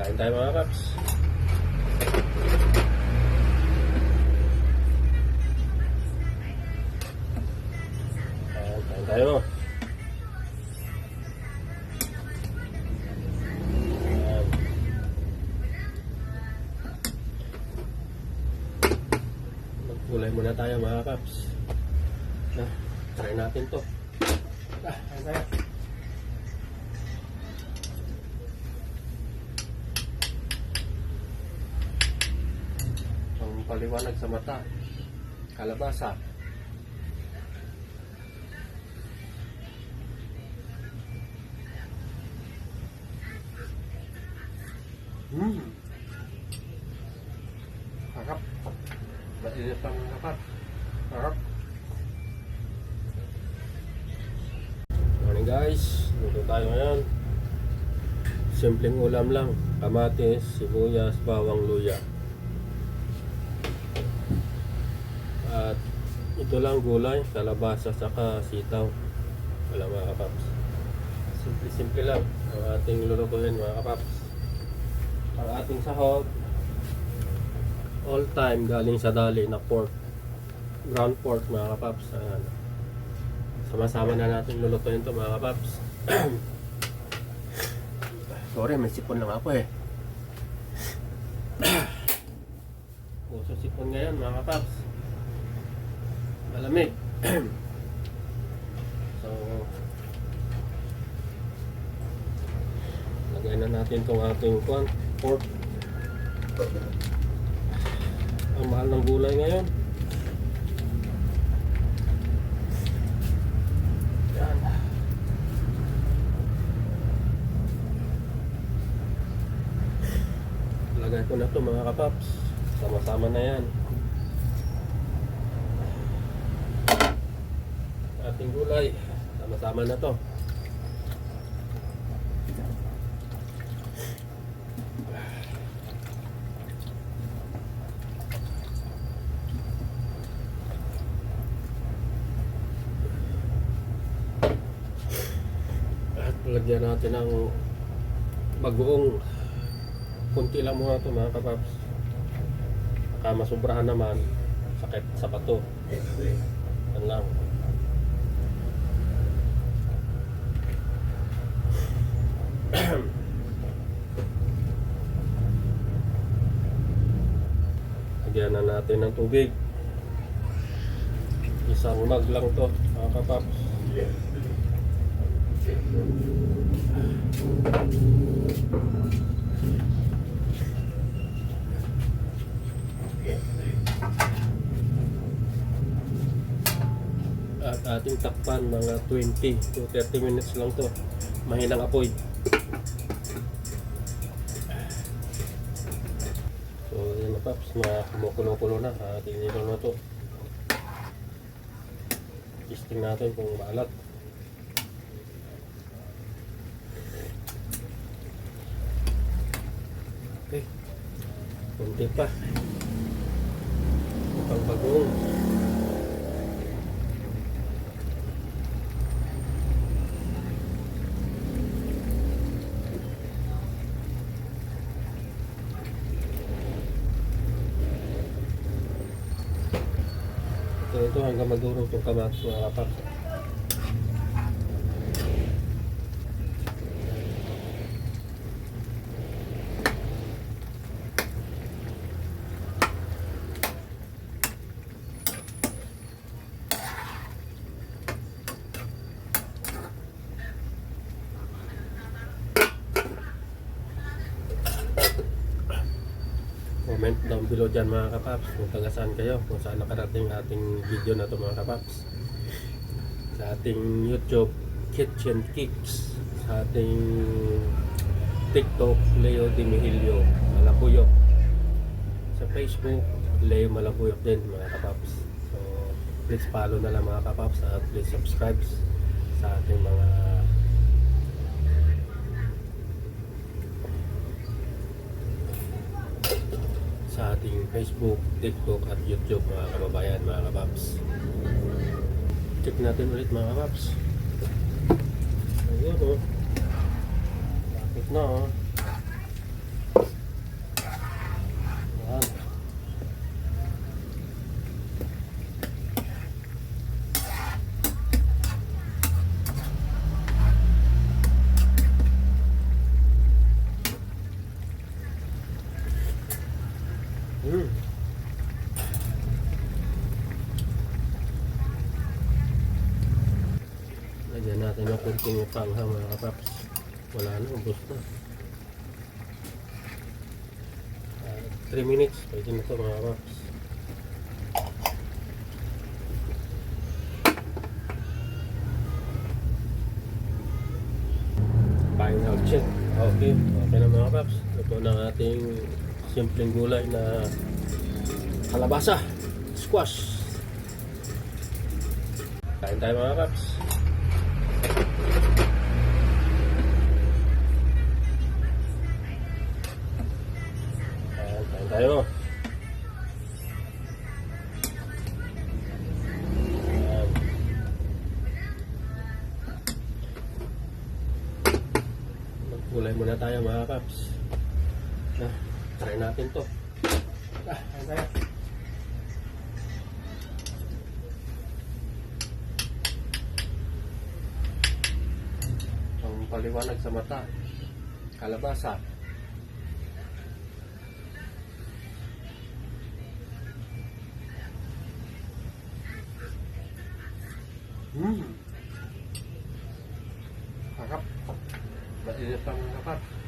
Kain tayo mga kaps. Kain tayo. Magkulay muna tayo mga kaps. Try natin to. Kain tayo. Ang paliwanag sa mata, kalabasa. Harap. Mainit ang harap. Harap. Morning guys, luto tayo ngayon. Simpleng ulam lang, kamatis, sibuyas, bawang, luya. At ito lang gulay, kalabasa, saka sitaw. Wala mga kapaps. Simple lang ang ating lulutuin mga kapaps. Ang ating sahog, all time galing sa dali na pork, ground pork mga kapaps. Ayan. Sama-sama na natin lulutuin to mga kapaps. Sorry, may sipon lang ako eh. Puso sipon ngayon mga kapaps. Malamig. So lagyan na natin itong ating pork. Ang mahal ng gulay ngayon. Yan. Lagay ko na ito mga kapaps. Sama-sama na yan. Ating gulay. Sama-sama na to. Lagyan natin ng bagoong kunti lang muna ito mga kapaps. Baka masubrahan naman, sakit sa bato. Yan lang. Lagyan na natin ng tubig. Isang mug lang to mga kapaps. At ating takpan mga 20 to 30 minutes lang to. Mahinang apoy. So yan na paps, kumukulo-kulo na ating nilo na to. Testing natin kung maalat. Okay, kunti pa. Mukhang bagong. So ito hanggang madurog itong kamatis mga kapaps. Comment down below dyan mga kapaps kung taga saan kayo, kung saan nakarating ating video na ito mga kapaps. Sa ating YouTube, Kitchen Kicks. Sa ating TikTok, Leo Dimihilio Malapuyok. Sa Facebook, Leo Malapuyok din mga kapaps. So please follow na lang mga kapaps at please subscribe sa ating mga sa ating Facebook, TikTok at YouTube mga kababayan, mga kapaps. Check natin ulit mga kapaps. Ayun o. Bakit na o. Hmm. Lagyan natin ng kunting panghang mga kapaps. Wala na, ubos na. 3 minutes, pwede na ito mga kapaps. Final check. Okay, okay na mga kapaps. Ito na ang ating simpleng gulay na kalabasa, squash. Kain tayo mga kapaps. Kain tayo. Ayan. Magkulay muna tayo mga kapaps. Try natin to. Kain tayo. Ang paliwanag sa mata, kalabasa. Harap. Mainit ang harap.